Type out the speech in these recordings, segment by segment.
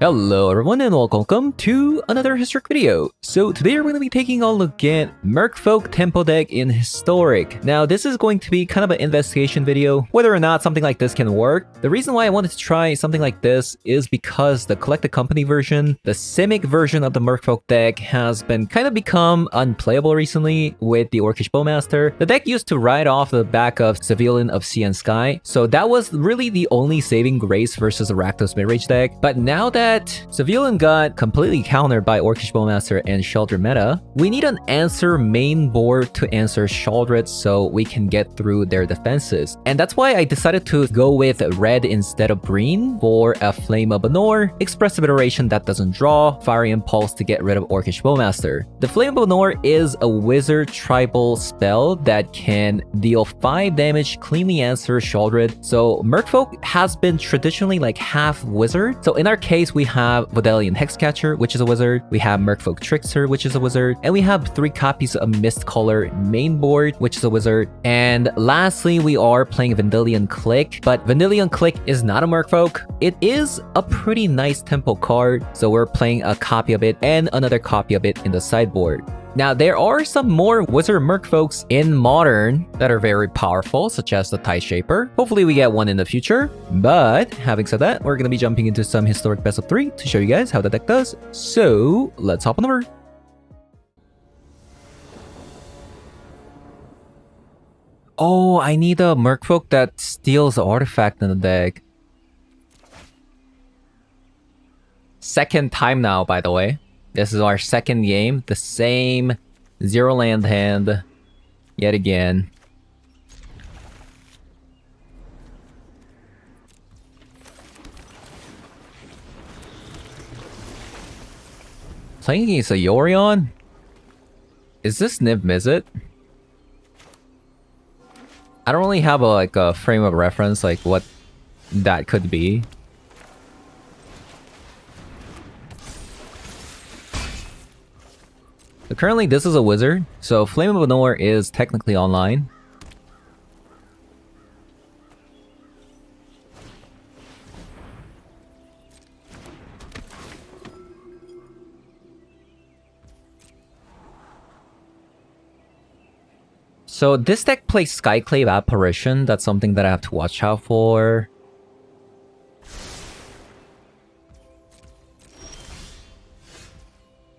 Hello everyone and welcome to another Historic video. So today we're going to be taking a look at Merfolk Tempo deck in Historic. Now this is going to be kind of an investigation video, whether or not something like this can work. The reason why I wanted to try something like this is because the Collected Company version, the Simic version of the Merfolk deck has been kind of become unplayable recently with the Orcish Bowmaster. The deck used to ride off the back of Civilian of Sea and Sky, so that was really the only saving grace versus the Rakdos midrange deck. But now that Civilian got completely countered by Orcish Bowmaster and Sheoldred meta, we need an answer main board to answer Sheoldred so we can get through their defenses. And that's why I decided to go with red instead of green for a Flame of Anor, Expressive Iteration that doesn't draw, Fiery Impulse to get rid of Orcish Bowmaster. The Flame of Anor is a wizard tribal spell that can deal 5 damage, cleanly answer Sheoldred. So Merfolk has been traditionally like half wizard. So in our case, we have Vodalian Hexcatcher, which is a wizard. We have Merfolk Trickster, which is a wizard. And we have 3 copies of Mistcaller main board, which is a wizard. And lastly, we are playing Vendilion Click. But Vendilion Click is not a Merfolk. It is a pretty nice tempo card. So we're playing a copy of it and another copy of it in the sideboard. Now, there are some more Wizard Merfolks in Modern that are very powerful, such as the Tide Shaper. Hopefully we get one in the future. But having said that, we're going to be jumping into some Historic Best of 3 to show you guys how the deck does. So let's hop on over. Oh, I need a Merfolk that steals the artifact in the deck. Second time now, by the way. This is our second game, the same 0 land hand yet again. Playing against a Yorion? Is this Niv Mizzet? I don't really have a frame of reference like what that could be. So currently this is a wizard, so Flame of Anor is technically online. So this deck plays Skyclave Apparition, that's something that I have to watch out for.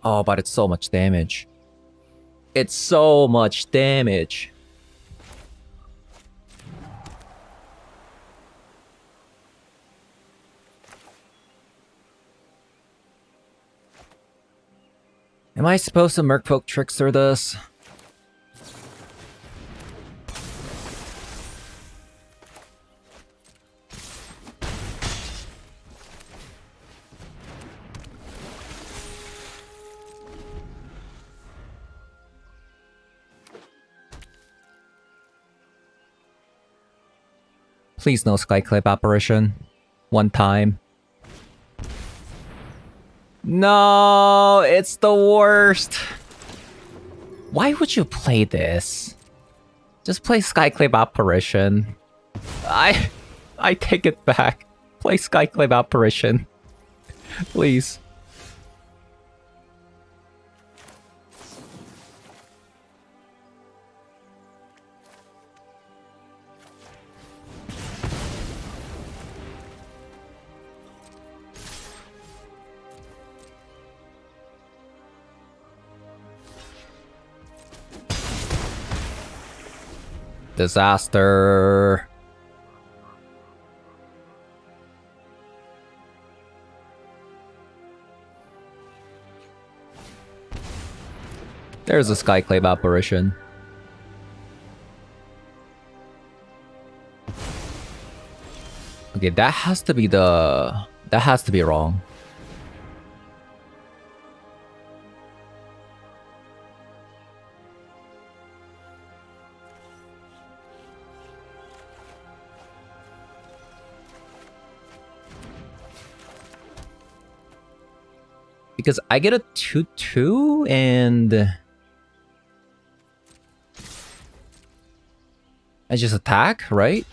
Oh, but it's so much damage. It's so much damage. Am I supposed to Merfolk Trickster this? Please no Skyclave Apparition. One time. No, it's the worst. Why would you play this? Just play Skyclave Apparition. I take it back. Play Skyclave Apparition. Please. Disaster. There's a Skyclave Apparition. Okay, that has to be wrong. Because I get a 2/2 and I just attack, right?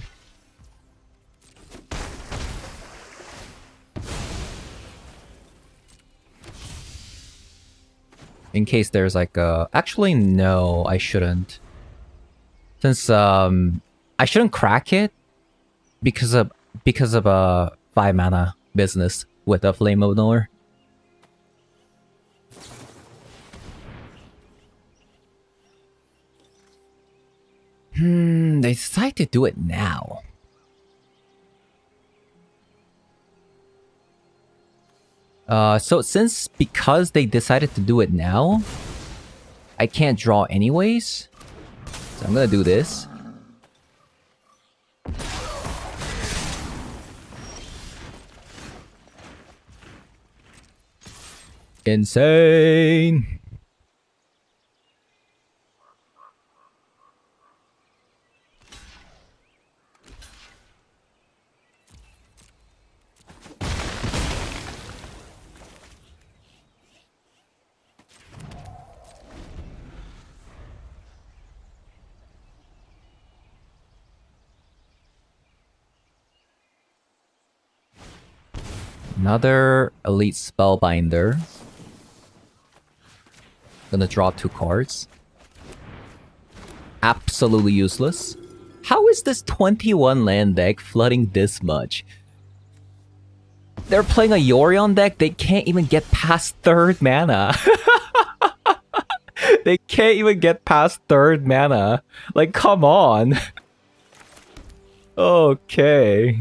In case there's like a... Actually, no, I shouldn't. Since I shouldn't crack it because of a 5 mana business with a Flame of Anor. They decide to do it now. So because they decided to do it now, I can't draw anyways. So I'm gonna do this. Insane. Another elite spellbinder. Gonna draw 2 cards. Absolutely useless. How is this 21 land deck flooding this much? They're playing a Yorion deck, they can't even get past 3rd mana. They can't even get past 3rd mana. Like, come on. Okay.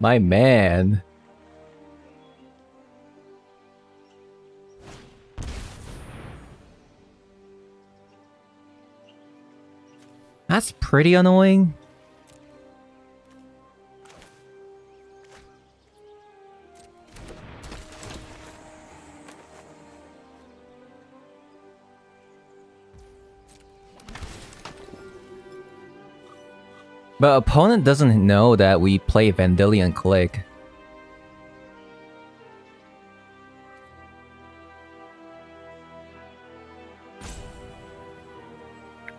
My man. That's pretty annoying. But opponent doesn't know that we play Vendilion Click.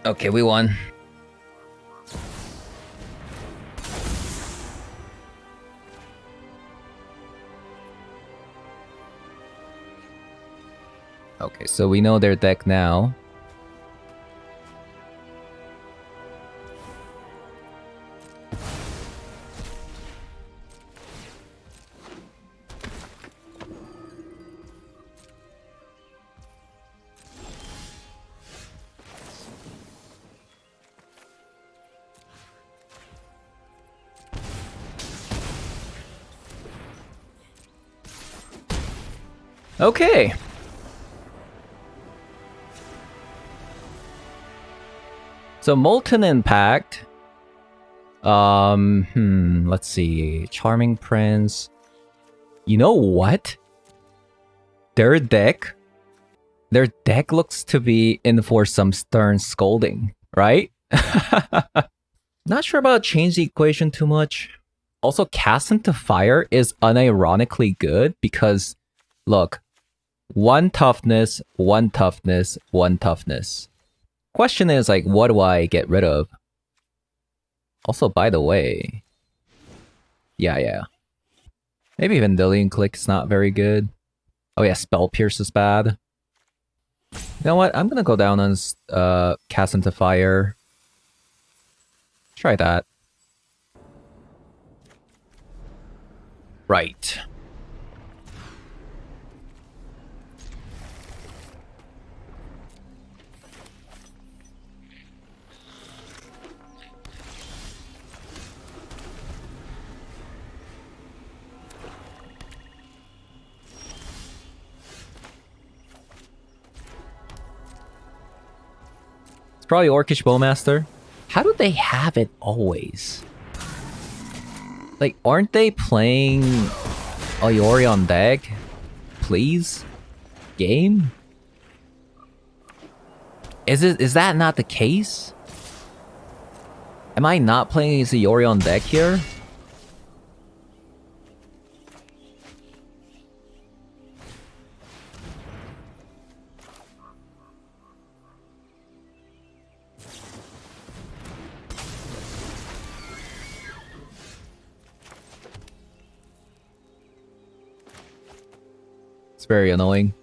Okay, we won. Okay, so we know their deck now. Okay. So Molten Impact. Let's see. Charming Prince. You know what? Their deck looks to be in for some stern scolding, right? Not sure about change the equation too much. Also, Cast into Fire is unironically good because, look, 1 toughness, 1 toughness, 1 toughness. Question is, like, what do I get rid of? Also, by the way... Yeah. Maybe Vendilion Click is not very good. Oh yeah, Spell Pierce is bad. You know what? I'm gonna go down on Cast into Fire. Try that. Right. It's probably Orcish Bowmaster. How do they have it always? Like, aren't they playing a Yorion deck? Please? Game? Is that not the case? Am I not playing as a Yorion deck here? It's very annoying.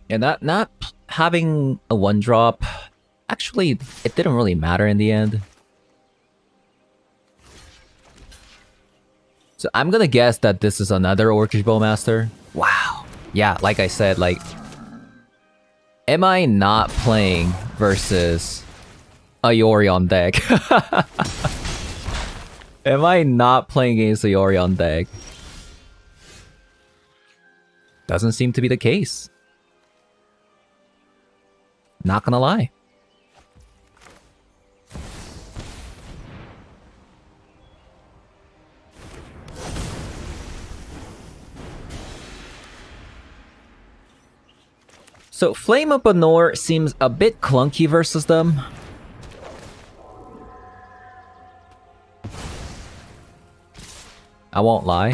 And not having a 1-drop, actually, it didn't really matter in the end. So I'm gonna guess that this is another Orcish Bowmaster. Wow. Yeah, like I said, like... Am I not playing versus a Yorion deck? Am I not playing against a Yorion deck? Doesn't seem to be the case. Not gonna lie. So Flame of Anor seems a bit clunky versus them. I won't lie.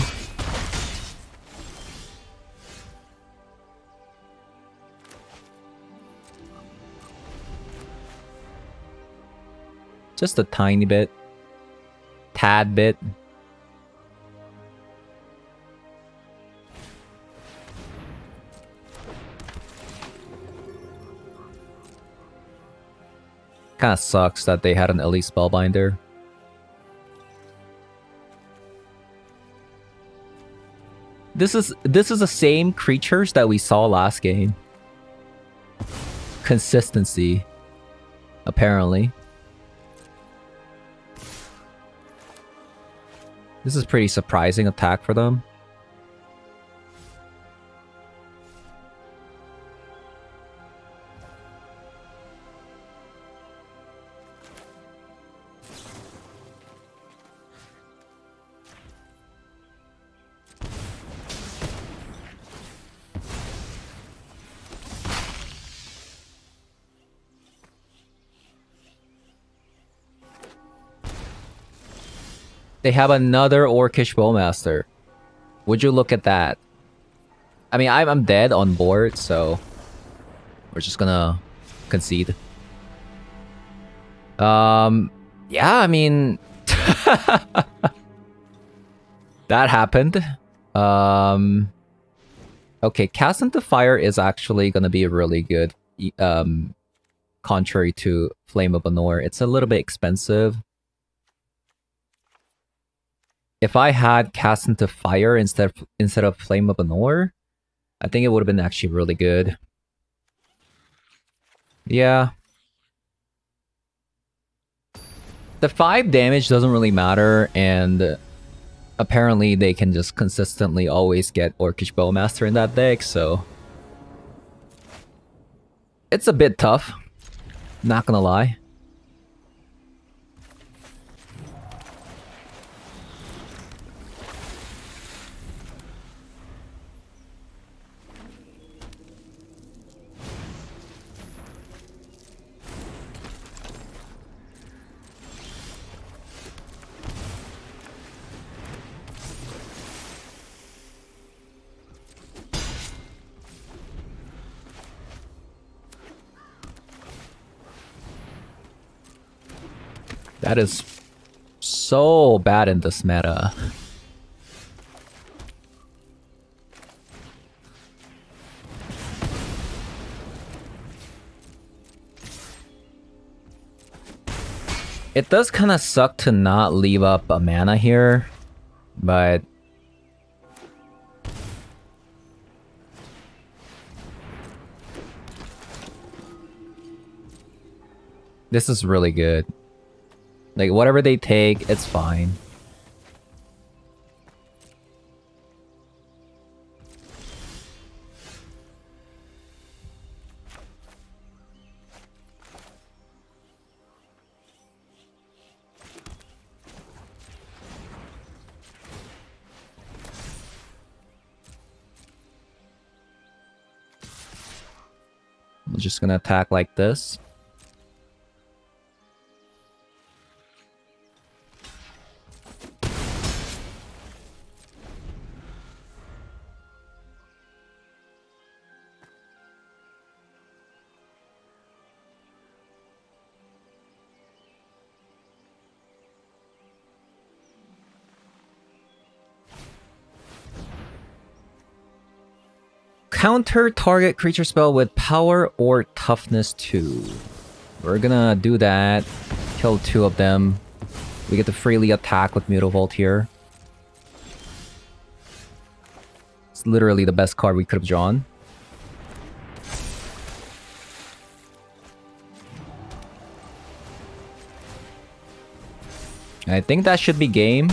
Just a tiny bit. Tad bit. Kinda sucks that they had an elite spellbinder. This is the same creatures that we saw last game. Consistency. Apparently. This is pretty surprising attack for them. They have another Orcish Bowmaster. Would you look at that? I mean, I'm dead on board, so we're just gonna concede. Yeah, I mean, that happened. Okay, Cast into Fire is actually gonna be really good. Contrary to Flame of Anor, it's a little bit expensive. If I had Cast into Fire instead of Flame of Anor, I think it would have been actually really good. Yeah. The 5 damage doesn't really matter, and apparently they can just consistently always get Orcish Bowmaster in that deck, so... It's a bit tough. Not gonna lie. That is so bad in this meta. It does kind of suck to not leave up a mana here, but... This is really good. Like, whatever they take, it's fine. I'm just gonna attack like this. Counter target creature spell with power or toughness 2. We're gonna do that. Kill 2 of them. We get to freely attack with Mutavault here. It's literally the best card we could have drawn. I think that should be game.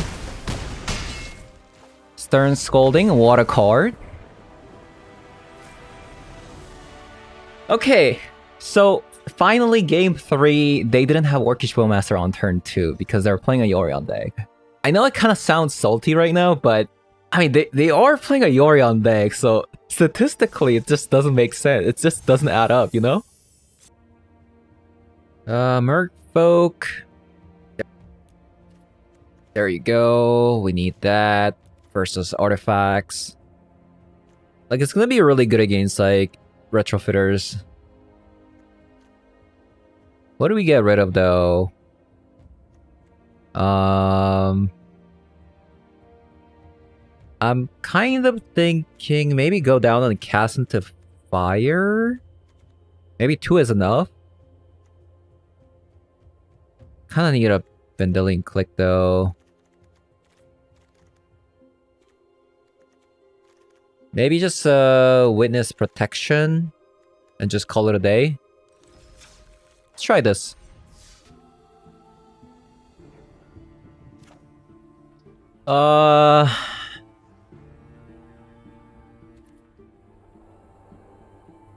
Stern Scolding, water card. Okay, so finally game 3, they didn't have Orcish Bowmaster on turn 2 because they were playing a Yorion deck. I know it kind of sounds salty right now, but I mean, they are playing a Yorion deck, so statistically it just doesn't make sense. It just doesn't add up, you know? Merfolk. There you go. We need that versus artifacts. Like, it's gonna be really good against, like, retrofitters. What do we get rid of, though? I'm kind of thinking maybe go down and cast into fire? Maybe 2 is enough? Kinda need a Vendilion Click, though. Maybe just Witness Protection and just call it a day. Let's try this.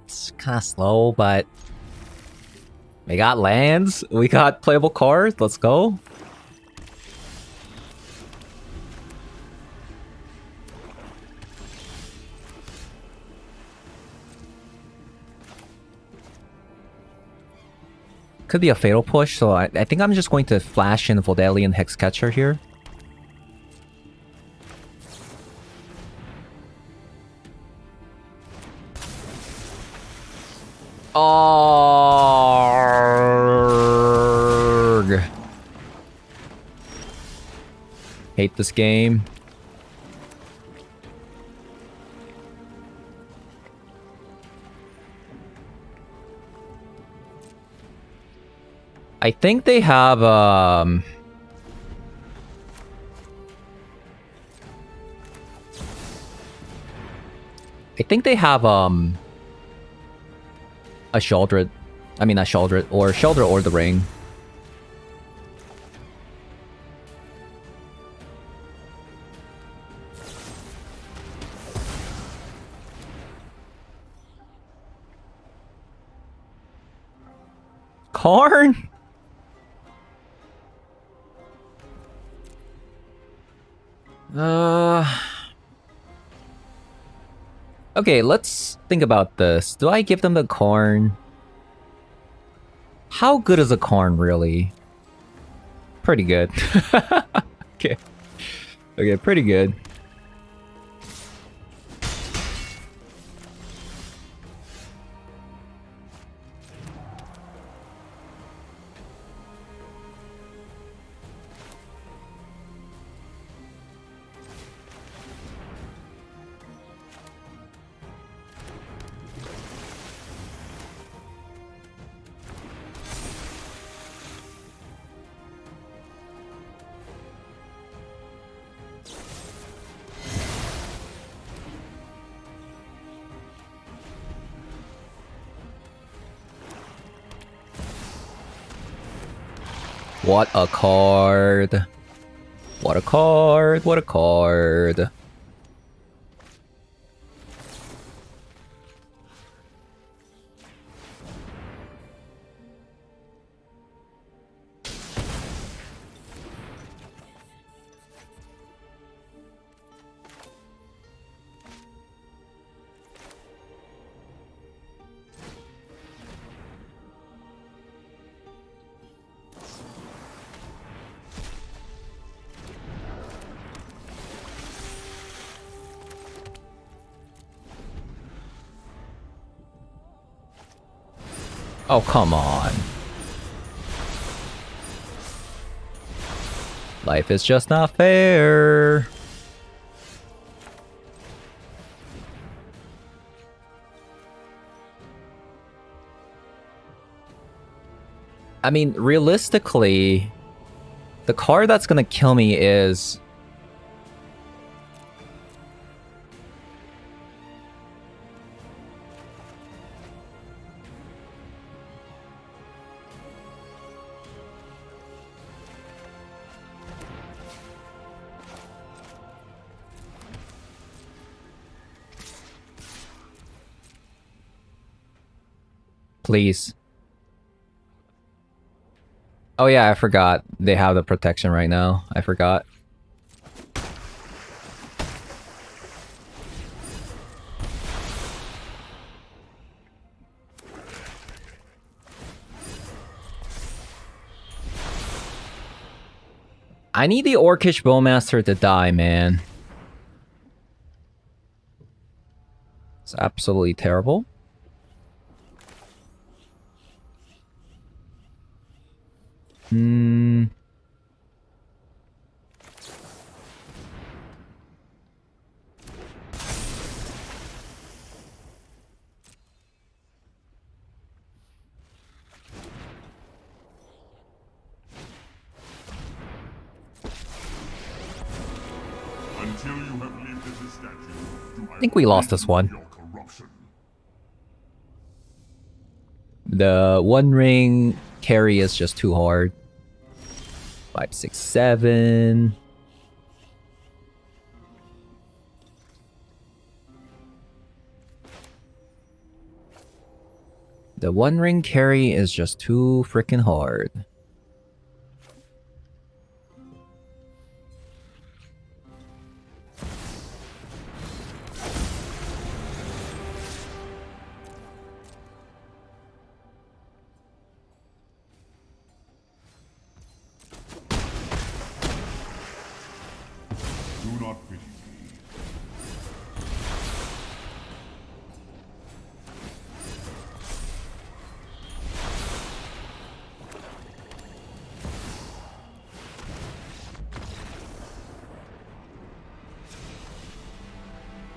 It's kind of slow, but we got lands, we got playable cards. Let's go. Could be a fatal push, so I think I'm just going to flash in Vodalian Hexcatcher here. Arrgh. Hate this game. I think they have, I think they have, a Sheoldred. I mean, a Sheoldred, or Sheoldred or the Ring. Karn? Okay, let's think about this. Do I give them the Karn? How good is a Karn, really? Pretty good. Okay. Okay, pretty good. What a card. What a card. What a card. Oh, come on. Life is just not fair. I mean, realistically, the card that's gonna kill me is... Please. Oh yeah, I forgot. They have the protection right now. I forgot. I need the Orcish Bowmaster to die, man. It's absolutely terrible. Until you have lived as a statue, I think we lost this one. The One Ring carry is just too hard. 5, 6, 7. The One Ring carry is just too freaking hard. Do not pity me.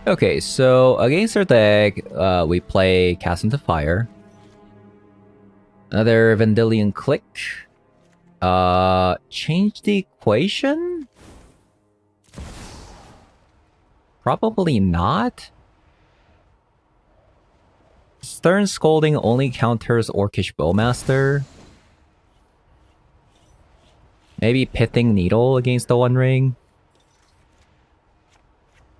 Okay, so against our deck, we play Cast into Fire. Another Vendilion Click. Change the equation? Probably not. Stern Scolding only counters Orcish Bowmaster. Maybe Pithing Needle against the One Ring.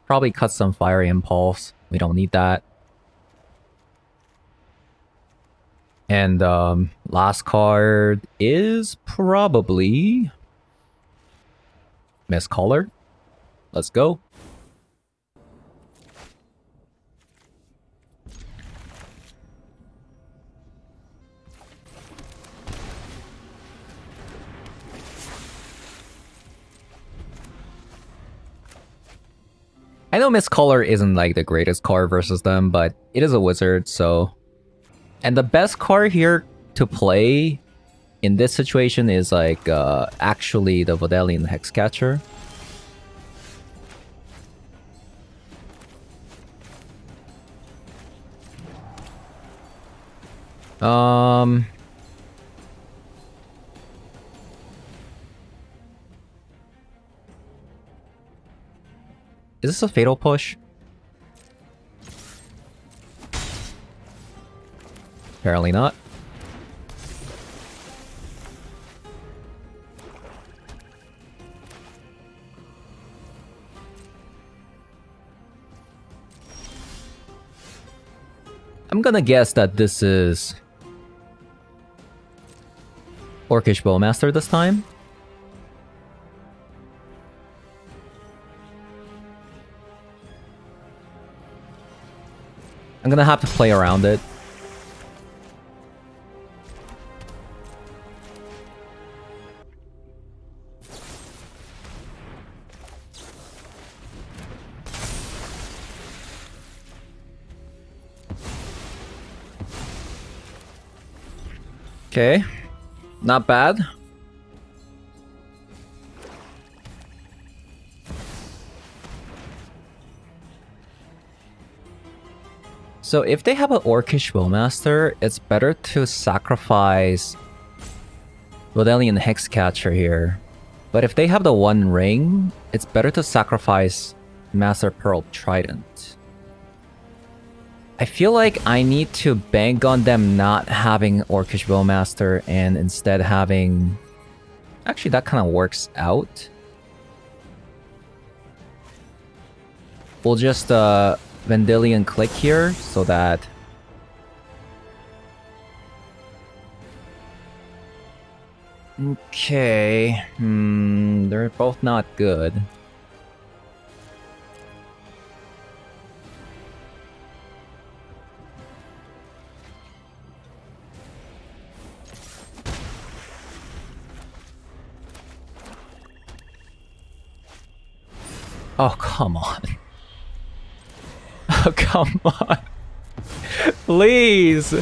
Probably cut some Fiery Impulse. We don't need that. And last card is probably Miscaller. Let's go. I know Miscaller isn't like the greatest card versus them, but it is a wizard, so... And the best card here to play in this situation is like actually the Vodalian Hexcatcher. Is this a fatal push? Apparently not. I'm gonna guess that this is Orcish Bowmaster this time. I'm gonna have to play around it. Okay, not bad. So if they have an Orcish Bowmaster, it's better to sacrifice Rodelian Hexcatcher here. But if they have the one ring, it's better to sacrifice Master Pearl Trident. I feel like I need to bank on them not having Orcish Bowmaster and instead having... Actually, that kind of works out. We'll just Vendilion click here so that... Okay, they're both not good. Oh, come on. Oh, come on. Please,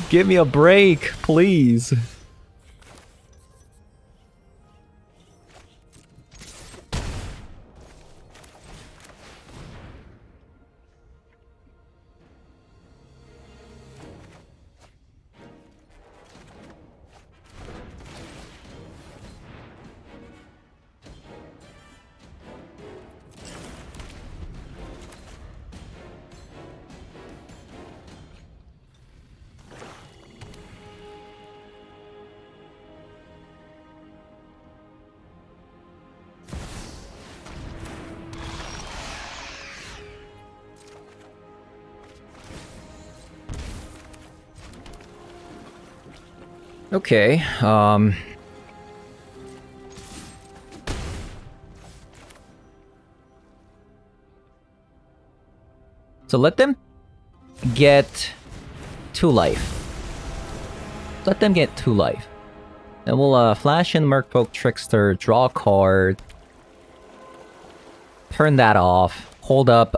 give me a break, please. Okay, so let them get 2 life. Let them get 2 life. Then we'll flash in Merfolk Trickster, draw a card, turn that off, hold up,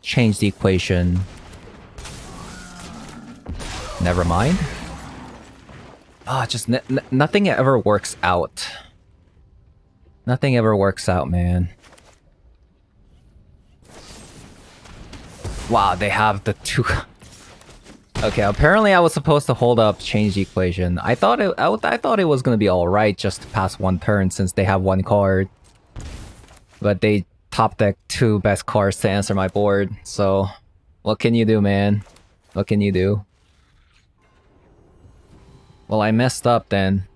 change the equation. Never mind. Ah, just nothing ever works out. Nothing ever works out, man. Wow, they have the 2... Okay, apparently I was supposed to hold up, change the equation. I thought it was gonna be alright just to pass 1 turn since they have 1 card. But they top deck 2 best cards to answer my board, so... What can you do, man? What can you do? Well, I messed up then.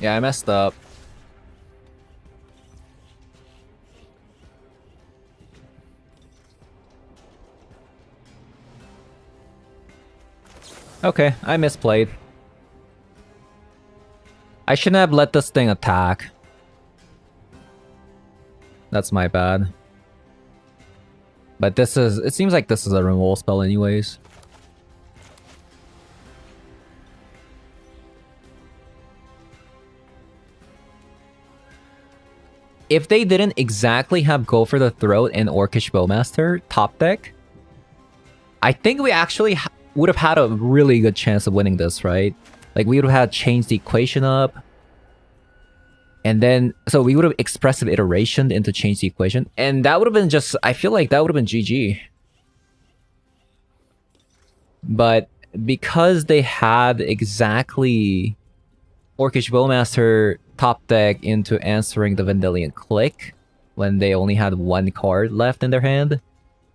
Yeah, I messed up. Okay, I misplayed. I shouldn't have let this thing attack. That's my bad. But this is... It seems like this is a removal spell anyways. If they didn't exactly have Go for the Throat and Orcish Bowmaster top deck, I think we actually would have had a really good chance of winning this, right? Like, we would have had changed the equation up. And then, so we would have expressive iteration into change the equation. And that would have been just, I feel like that would have been GG. But because they had exactly Orcish Bowmaster top deck into answering the Vendilion click when they only had 1 card left in their hand,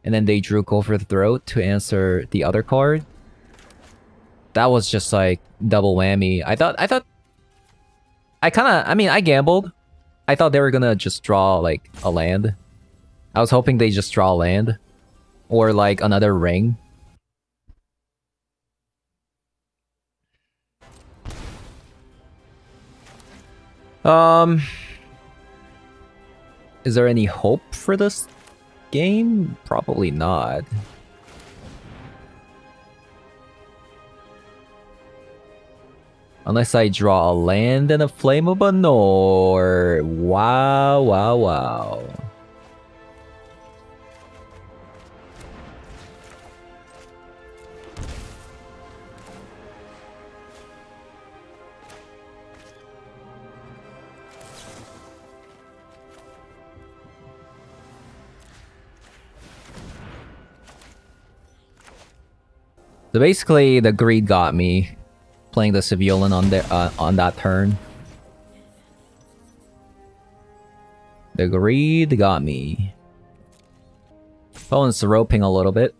and then they drew Go for the Throat to answer the other card, that was just like double whammy. I mean, I gambled. I thought they were gonna just draw like a land. I was hoping they just draw a land or like another ring. Is there any hope for this game? Probably not. Unless I draw a land and a Flame of Anor. Wow, wow, wow. So basically, the greed got me playing the civilian on that turn. The greed got me. Opponent's roping a little bit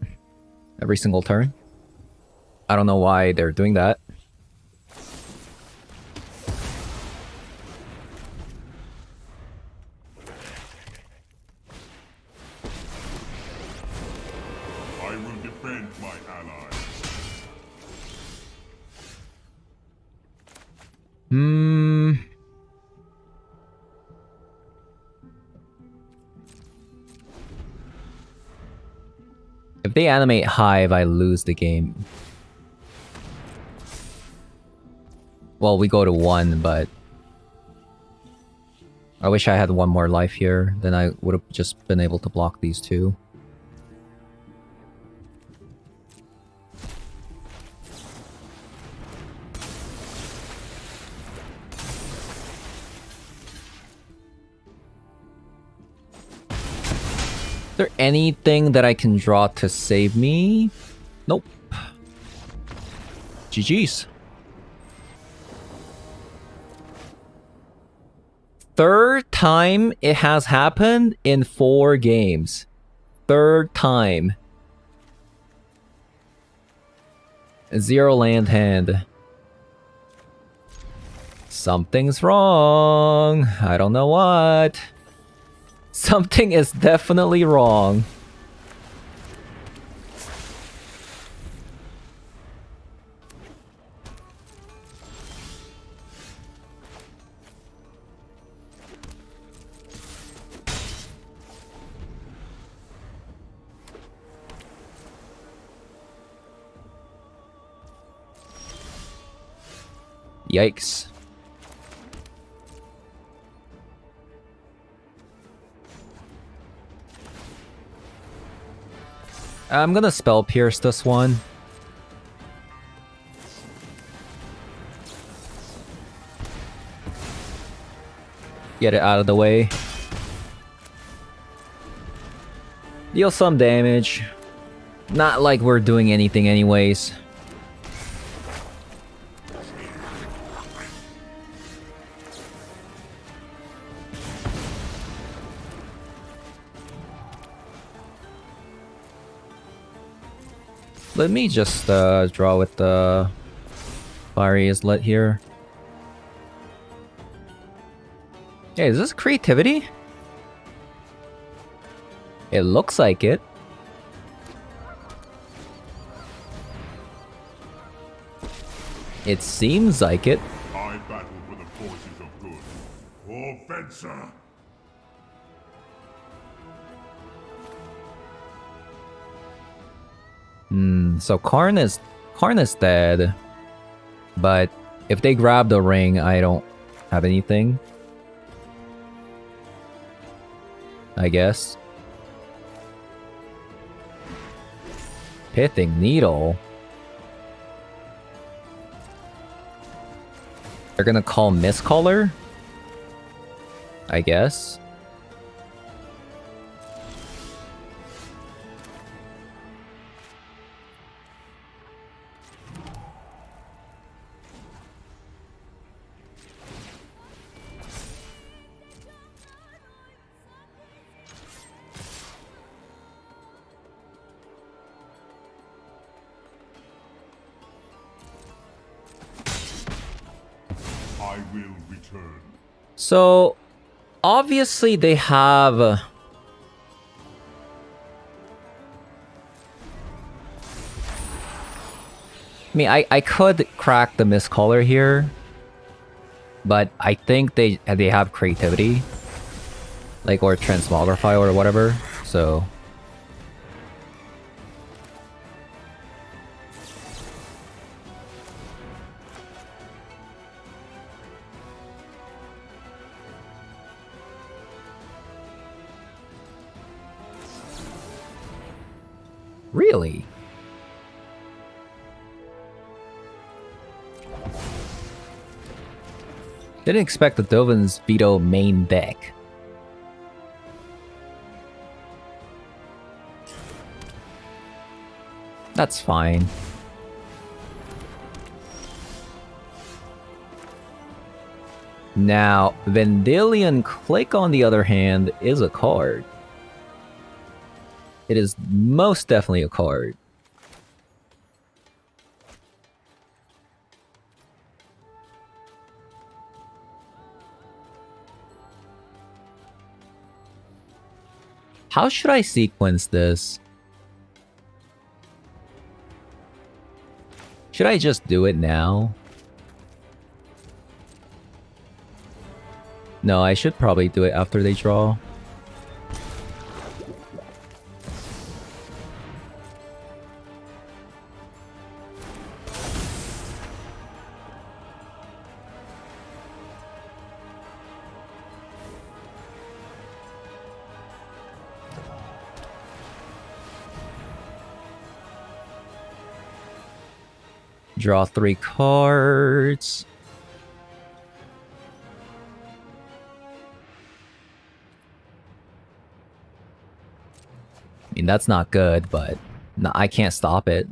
every single turn. I don't know why they're doing that. I will defend my allies. If they animate Hive, I lose the game. Well, we go to 1, but... I wish I had one more life here. Then I would have just been able to block these two. Is there anything that I can draw to save me? Nope. GG's. Third time it has happened in 4 games. Third time. 0 land hand. Something's wrong. I don't know what. Something is definitely wrong. Yikes. I'm gonna spell pierce this one. Get it out of the way. Deal some damage. Not like we're doing anything anyways. Let me just draw with the Fiery Izzet here. Hey, is this creativity? It looks like it. It seems like it. I battle for the forces of good. For Fencer! So Karn is dead. But if they grab the ring, I don't have anything. I guess. Pithing Needle. They're gonna call Mistcaller? I guess. I will return. So, obviously they have... I mean, I could crack the Mistcaller here, but I think they have creativity, like, or Transmogrify or whatever. So really. Didn't expect the Dovin's Veto main deck. That's fine. Now, Vendilion Click, on the other hand, is a card. It is most definitely a card. How should I sequence this? Should I just do it now? No, I should probably do it after they draw. Draw 3 cards. I mean, that's not good, but no, I can't stop it.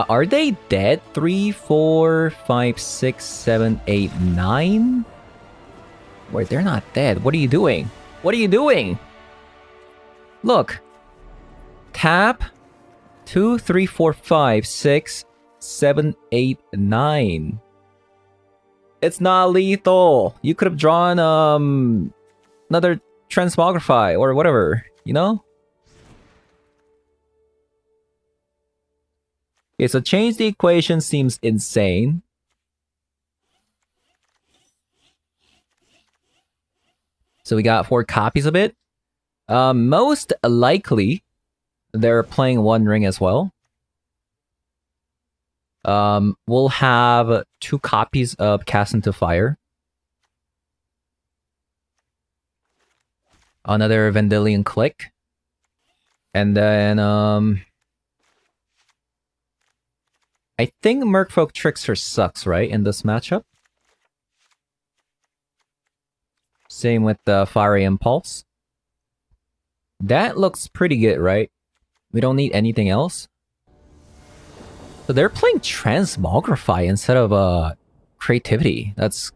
Are they dead? 3, 4, 5, 6, 7, 8, 9? Wait, they're not dead. What are you doing? What are you doing? Look. Tap. 2, 3, 4, 5, 6, 7, 8, 9. It's not lethal. You could have drawn, another Transmogrify or whatever, you know? Okay, so change the equation seems insane. So we got 4 copies of it. Most likely, they're playing One Ring as well. We'll have 2 copies of Cast into Fire. Another Vendilion Click. And then, I think Merfolk Trickster sucks, right, in this matchup? Same with the Fiery Impulse. That looks pretty good, right? We don't need anything else. So they're playing Transmogrify instead of Creativity. That's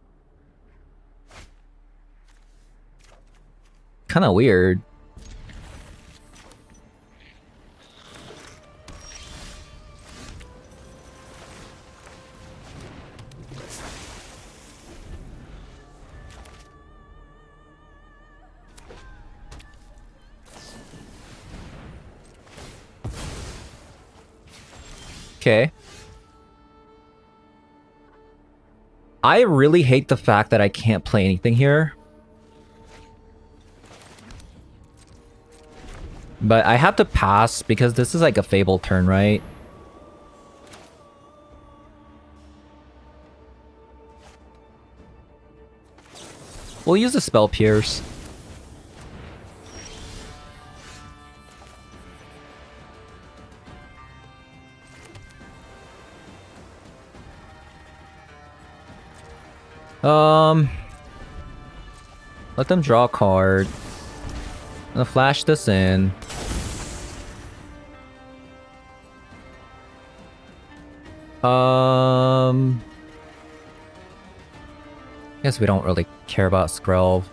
kind of weird. Okay. I really hate the fact that I can't play anything here. But I have to pass because this is like a Fable turn, right? We'll use the Spell Pierce. Let them draw a card. I'm gonna flash this in. Guess we don't really care about Skrelv.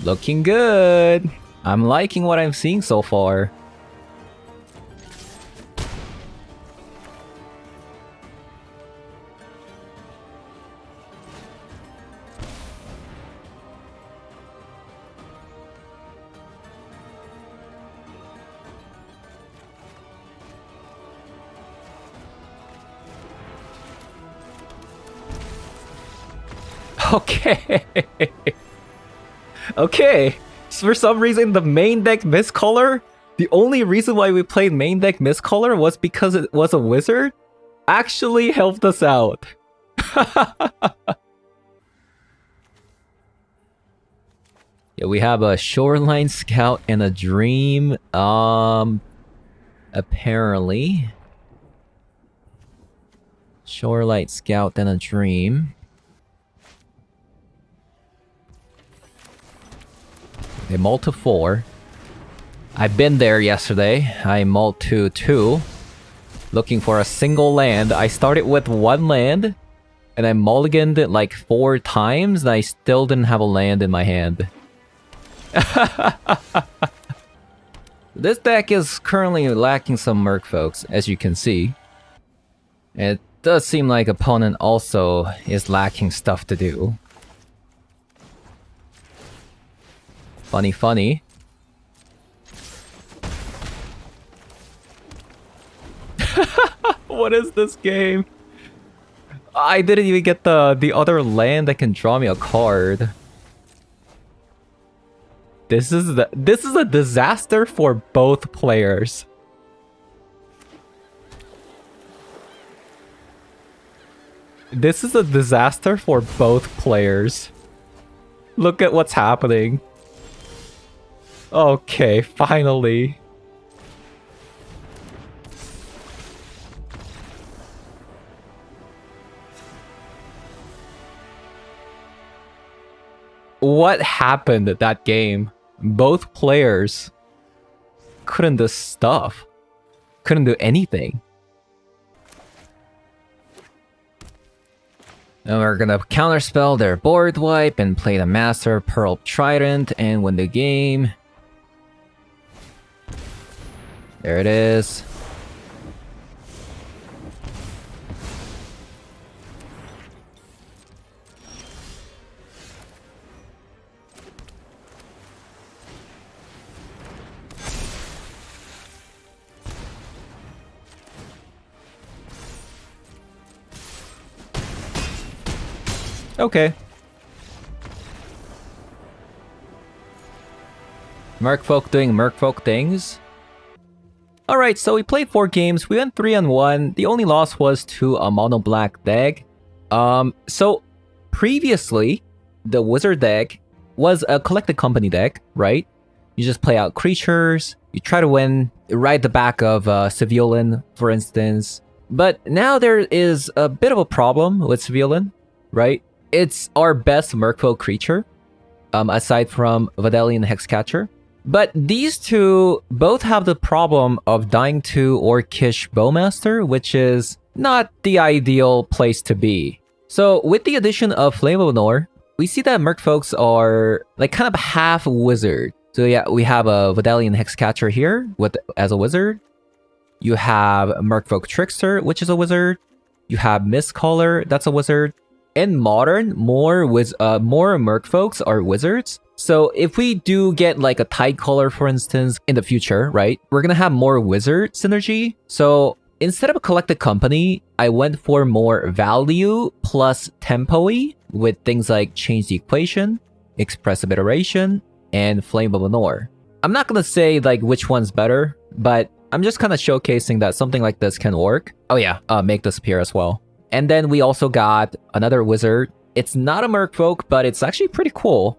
Looking good. I'm liking what I'm seeing so far. Okay. Okay. So for some reason, the main deck miscolor. The only reason why we played main deck miscolor was because it was a wizard. Actually helped us out. Yeah, we have a Shoreline Scout and a Dream. Apparently. Shorelight Scout, then a Dream. They mull to 4. I've been there yesterday. I mulled to 2. Looking for a single land. I started with 1 land. And I mulliganed it like 4 times. And I still didn't have a land in my hand. This deck is currently lacking some Merfolks, as you can see. It does seem like opponent also is lacking stuff to do. Funny, funny. What is this game? I didn't even get the other land that can draw me a card. This is a disaster for both players. This is a disaster for both players. Look at what's happening. Okay, finally. What happened at that game? Both players couldn't do stuff. Couldn't do anything. And we're gonna counterspell their board wipe and play the Master Pearl Trident and win the game. There it is. Okay. Merfolk doing Merfolk things. Alright, so we played 4 games. We went 3-1. The only loss was to a mono black deck. So previously, the wizard deck was a collected company deck, right? You just play out creatures. You try to win, ride the back of Civilian, for instance. But now there is a bit of a problem with Civilian, right? It's our best Merfolk creature, aside from Vidalian Hexcatcher. But these two both have the problem of dying to Orcish Bowmaster, which is not the ideal place to be. So with the addition of Flame of Anor, we see that Merfolks are like kind of half wizard. So yeah, we have a Vidalian Hexcatcher here as a wizard. You have Merfolk Trickster, which is a wizard. You have Mistcaller, that's a wizard. In Modern, more Merfolks are wizards. So if we do get like a Tidecaller, for instance, in the future, right? We're gonna have more wizard synergy. So instead of a collected company, I went for more value plus tempo-y with things like Change the Equation, Expressive Iteration, and Flame of Anor. I'm not gonna say like which one's better, but I'm just kind of showcasing that something like this can work. Oh yeah, make this appear as well. And then we also got another wizard. It's not a Merfolk, but it's actually pretty cool.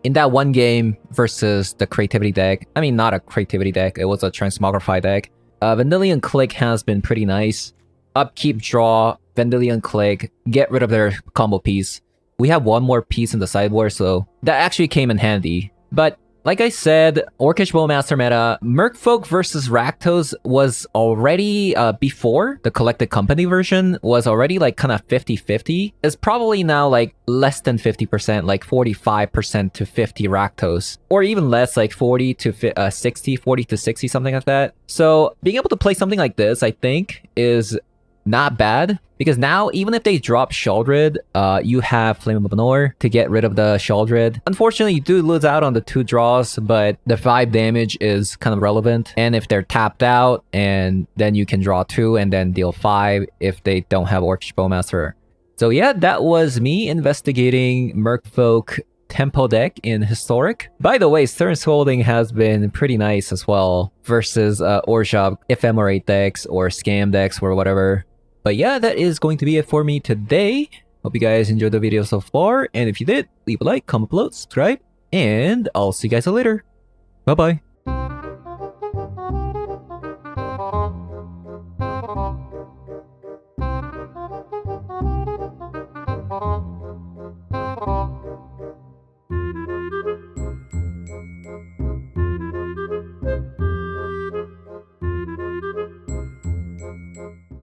In that one game versus the creativity deck, I mean, not a creativity deck, it was a Transmogrify deck. Vendilion Click has been pretty nice. Upkeep, draw, Vendilion Click, get rid of their combo piece. We have one more piece in the sideboard, so that actually came in handy. But like I said, Orcish Bowmaster meta, Merfolk versus Rakdos was already, before the collected company version, was already like kind of 50-50. It's probably now like less than 50%, like 45% to 50 Rakdos. Or even less, like 40 to 60, 40 to 60, something like that. So being able to play something like this, I think, is not bad. Because now, even if they drop Sheoldred, you have Flame of Anor to get rid of the Sheoldred. Unfortunately, you do lose out on the 2 draws, but the 5 damage is kind of relevant. And if they're tapped out, and then you can draw 2 and then deal 5 if they don't have Orcish Bowmaster. So yeah, that was me investigating Merfolk tempo deck in Historic. By the way, Stern's Holding has been pretty nice as well versus Orshab Ephemerate decks or Scam decks or whatever. But yeah, that is going to be it for me today. Hope you guys enjoyed the video so far. And if you did, leave a like, comment below, subscribe, and I'll see you guys later. Bye-bye.